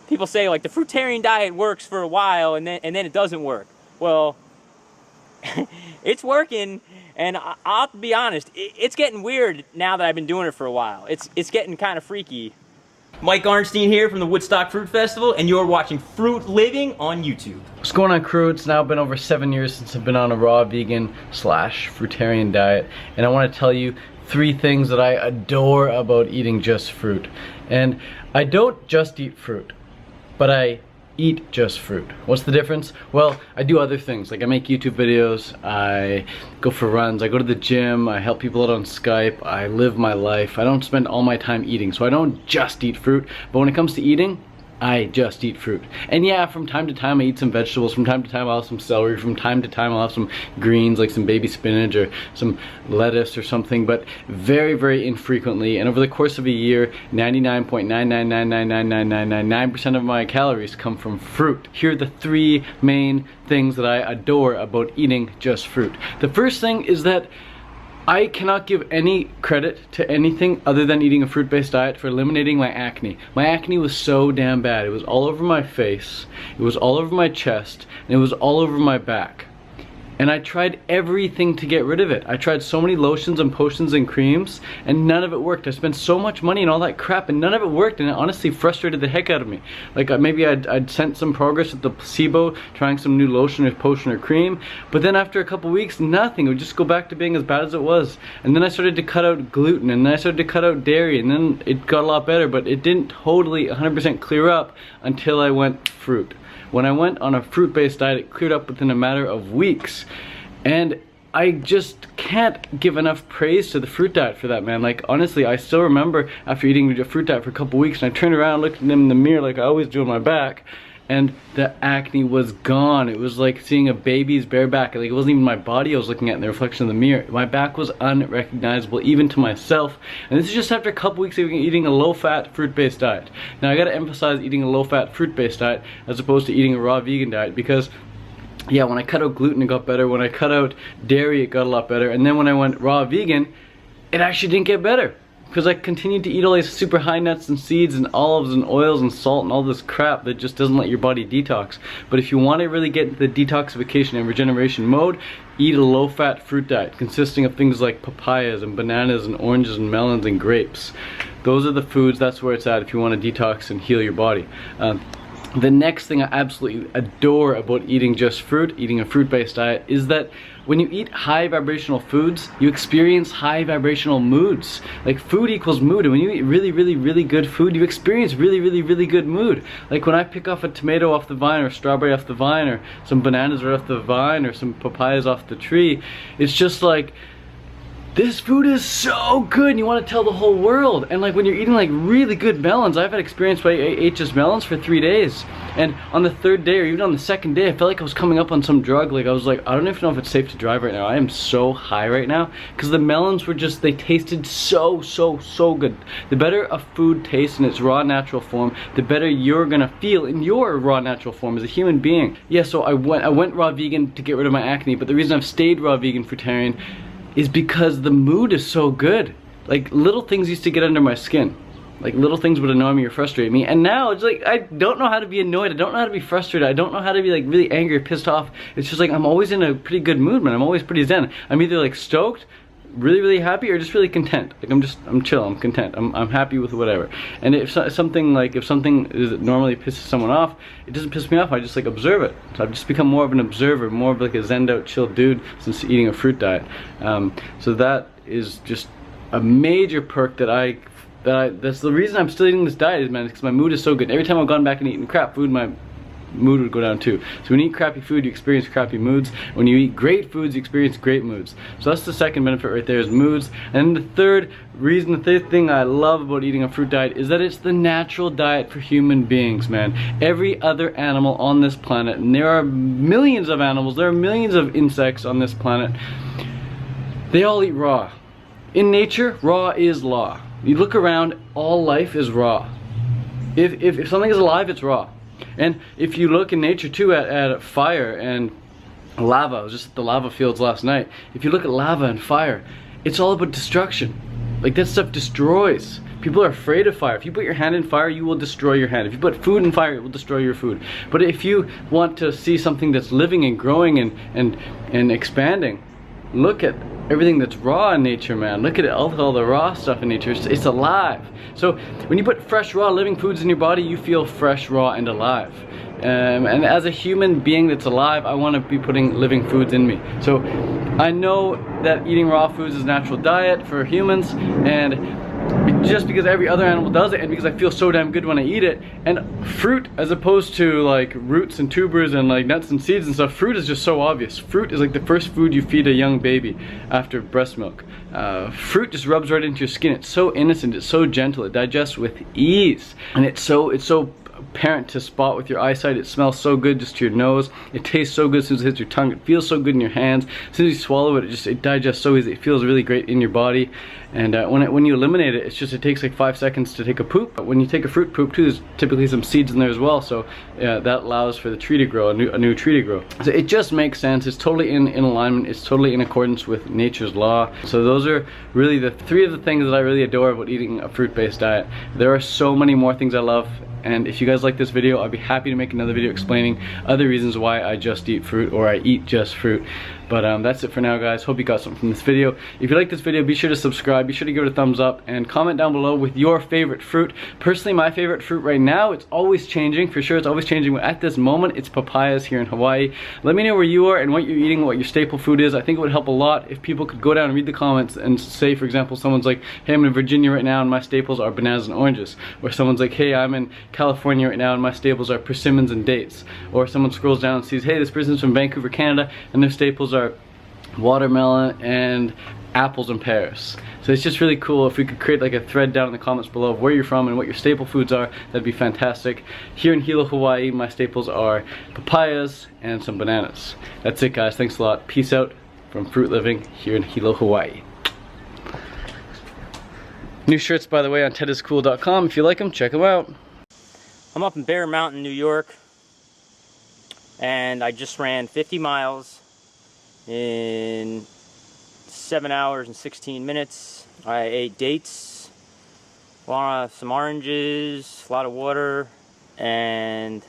people say like the fruitarian diet works for a while and then it doesn't work. Well, it's working, and I'll have to be honest, it's getting weird now that I've been doing it for a while. It's getting kind of freaky. Mike Arnstein here from the Woodstock Fruit Festival, and you're watching Fruit Living on YouTube. What's going on, crew? It's now been over 7 years since I've been on a raw vegan / fruitarian diet, and I want to tell you 3 things that I adore about eating just fruit. And I don't just eat fruit, but I eat just fruit. What's the difference? Well, I do other things, like I make YouTube videos, I go for runs, I go to the gym, I help people out on Skype, I live my life. I don't spend all my time eating, so I don't just eat fruit, but when it comes to eating, I just eat fruit. And yeah, from time to time I eat some vegetables, from time to time I'll have some celery, from time to time I'll have some greens like some baby spinach or some lettuce or something, but very, very infrequently. And over the course of a year, 99.9999999% of my calories come from fruit. Here are the 3 main things that I adore about eating just fruit. The first thing is that I cannot give any credit to anything other than eating a fruit-based diet for eliminating my acne. My acne was so damn bad. It was all over my face, it was all over my chest, and it was all over my back. And I tried everything to get rid of it. I tried so many lotions and potions and creams, and none of it worked. I spent so much money and all that crap, and none of it worked, and it honestly frustrated the heck out of me. Like maybe I'd sent some progress with the placebo, trying some new lotion or potion or cream, but then after a couple weeks, nothing. It would just go back to being as bad as it was. And then I started to cut out gluten, and then I started to cut out dairy, and then it got a lot better, but it didn't totally 100% clear up until I went fruit. When I went on a fruit-based diet, it cleared up within a matter of weeks. And I just can't give enough praise to the fruit diet for that, man. Like, honestly, I still remember after eating a fruit diet for a couple weeks, and I turned around and looked at them in the mirror like I always do on my back, and the acne was gone. It was like seeing a baby's bare back. Like, it wasn't even my body I was looking at in the reflection of the mirror. My back was unrecognizable, even to myself. And this is just after a couple weeks of eating a low-fat, fruit-based diet. Now, I gotta emphasize eating a low-fat, fruit-based diet as opposed to eating a raw vegan diet, because yeah, when I cut out gluten, it got better. When I cut out dairy, it got a lot better. And then when I went raw vegan, it actually didn't get better, because I continued to eat all these super high nuts and seeds and olives and oils and salt and all this crap that just doesn't let your body detox. But if you want to really get into the detoxification and regeneration mode, eat a low-fat fruit diet consisting of things like papayas and bananas and oranges and melons and grapes. Those are the foods, that's where it's at if you want to detox and heal your body. The next thing I absolutely adore about eating just fruit, eating a fruit-based diet, is that when you eat high vibrational foods, you experience high vibrational moods. Like, food equals mood, and when you eat really, really, really good food, you experience really, really, really good mood. Like when I pick off a tomato off the vine, or strawberry off the vine, or some bananas right off the vine, or some papayas off the tree, it's just like, this food is so good, and you want to tell the whole world. And like when you're eating like really good melons, I've had experience where I ate just melons for 3 days, and on the 3rd day or even on the 2nd day, I felt like I was coming up on some drug. Like I was like, I don't even know if it's safe to drive right now. I am so high right now because the melons were just, they tasted so good. The better a food tastes in its raw natural form, the better you're gonna feel in your raw natural form as a human being. Yeah, so I went raw vegan to get rid of my acne, but the reason I've stayed raw vegan fruitarian is because the mood is so good. Like, little things used to get under my skin. Like, little things would annoy me or frustrate me, and now it's like, I don't know how to be annoyed, I don't know how to be frustrated, I don't know how to be like really angry or pissed off. It's just like, I'm always in a pretty good mood, man. I'm always pretty zen. I'm either like stoked, really, really happy, or just really content. Like, I'm chill, I'm content, I'm happy with whatever. And if something normally pisses someone off, it doesn't piss me off, I just like observe it. So I've just become more of an observer, more of like a zened out, chill dude since eating a fruit diet. So that is just a major perk that's the reason I'm still eating this diet, is, man, because my mood is so good. Every time I've gone back and eaten crap food, my mood would go down too. So when you eat crappy food, you experience crappy moods. When you eat great foods, you experience great moods. So that's the second benefit right there, is moods. And the third thing I love about eating a fruit diet is that it's the natural diet for human beings, man. Every other animal on this planet, and there are millions of animals, there are millions of insects on this planet, they all eat raw. In nature, raw is law. You look around, all life is raw. If something is alive, it's raw. And if you look in nature too at fire and lava, I was just at the lava fields last night. If you look at lava and fire, it's all about destruction. Like, that stuff destroys. People are afraid of fire. If you put your hand in fire, you will destroy your hand. If you put food in fire, it will destroy your food. But if you want to see something that's living and growing and expanding, look at everything that's raw in nature, man. Look at it, all the raw stuff in nature. It's alive. So when you put fresh, raw, living foods in your body, you feel fresh, raw, and alive. And as a human being that's alive, I want to be putting living foods in me. So I know that eating raw foods is a natural diet for humans, and just because every other animal does it, and because I feel so damn good when I eat it. And fruit, as opposed to like roots and tubers and like nuts and seeds and stuff, fruit is just so obvious. Fruit is like the first food you feed a young baby after breast milk. Fruit just rubs right into your skin. It's so innocent, it's so gentle, it digests with ease, and it's so apparent to spot with your eyesight. It smells so good just to your nose. It tastes so good as soon as it hits your tongue. It feels so good in your hands. As soon as you swallow it, it digests so easy. It feels really great in your body. And when you eliminate it, it takes like 5 seconds to take a poop. But when you take a fruit poop too, there's typically some seeds in there as well. So that allows for the tree to grow, a new tree to grow. So it just makes sense. It's totally in alignment. It's totally in accordance with nature's law. So those are really the 3 of the things that I really adore about eating a fruit-based diet. There are so many more things I love. And if you guys like this video, I'll be happy to make another video explaining other reasons why I just eat fruit, or I eat just fruit. But that's it for now, guys. Hope you got something from this video. If you like this video, be sure to subscribe, be sure to give it a thumbs up, and comment down below with your favorite fruit. Personally, my favorite fruit right now, it's always changing, for sure, it's always changing. At this moment, it's papayas here in Hawaii. Let me know where you are and what you're eating, what your staple food is. I think it would help a lot if people could go down and read the comments and say, for example, someone's like, hey, I'm in Virginia right now and my staples are bananas and oranges. Or someone's like, hey, I'm in California right now and my staples are persimmons and dates. Or someone scrolls down and sees, hey, this person's from Vancouver, Canada, and their staples are watermelon and apples and pears. So it's just really cool if we could create like a thread down in the comments below of where you're from and what your staple foods are. That'd be fantastic. Here in Hilo, Hawaii, my staples are papayas and some bananas. That's it, guys. Thanks a lot. Peace out from Fruit Living here in Hilo, Hawaii. New shirts, by the way, on tediscool.com. If you like them, check them out. I'm up in Bear Mountain, New York, and I just ran 50 miles in 7 hours and 16 minutes. I ate dates, some oranges, a lot of water, and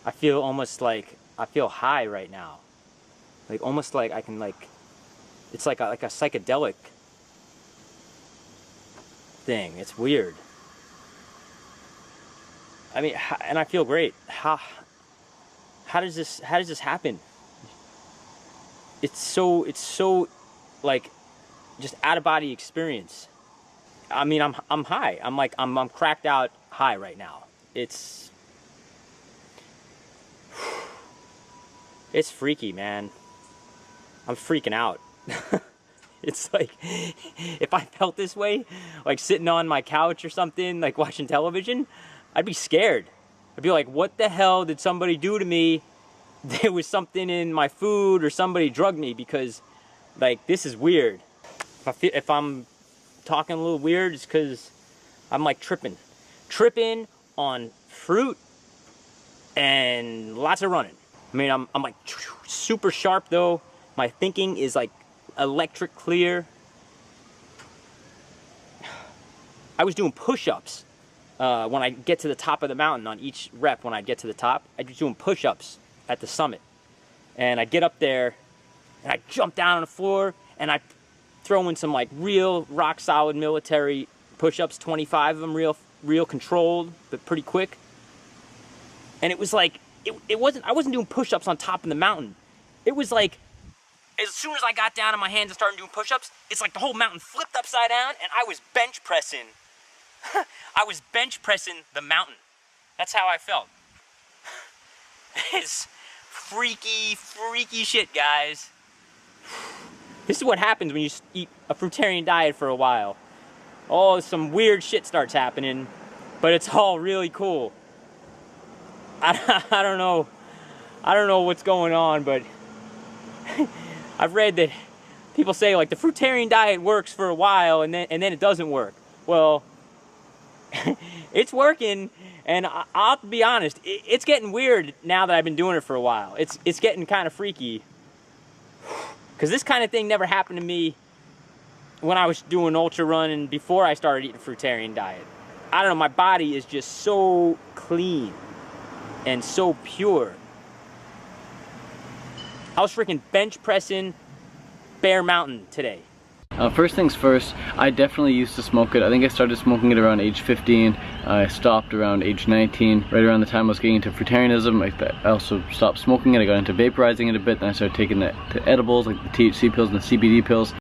I feel almost like I feel high right now. Like almost like I can it's like a psychedelic thing. It's weird. I mean, and I feel great. How does this happen? It's so like just out of body experience. I mean, I'm high. I'm cracked out high right now. It's freaky, man. I'm freaking out. It's like, if I felt this way, like sitting on my couch or something, like watching television, I'd be scared. I'd be like, what the hell did somebody do to me? There was something in my food, or somebody drugged me, because like this is weird. If I'm talking a little weird, it's because I'm like tripping on fruit and lots of running. I mean, I'm like super sharp though. My thinking is like electric clear. I was doing push-ups when I get to the top of the mountain. On each rep, when I get to the top, I'd be doing push-ups at the summit. And I get up there and I jump down on the floor and I throw in some like real rock solid military push-ups, 25 of them, real controlled, but pretty quick. And it was like, I wasn't doing push-ups on top of the mountain. It was like, as soon as I got down on my hands and started doing push-ups, it's like the whole mountain flipped upside down and I was bench pressing. I was bench pressing the mountain. That's how I felt. It's freaky shit, guys. This is what happens when you eat a fruitarian diet for a while. Oh, some weird shit starts happening, but it's all really cool. I don't know what's going on, but I've read that people say like the fruitarian diet works for a while and then it doesn't work. Well, it's working, and I'll be honest, it's getting weird now that I've been doing it for a while. It's getting kind of freaky, because this kind of thing never happened to me when I was doing ultra running before I started eating fruitarian diet. I don't know, my body is just so clean and so pure. I was freaking bench pressing Bear Mountain today. First things first, I definitely used to smoke it. I think I started smoking it around age 15. I stopped around age 19. Right around the time I was getting into fruitarianism, I also stopped smoking it. I got into vaporizing it a bit, then I started taking the edibles, like the THC pills and the CBD pills.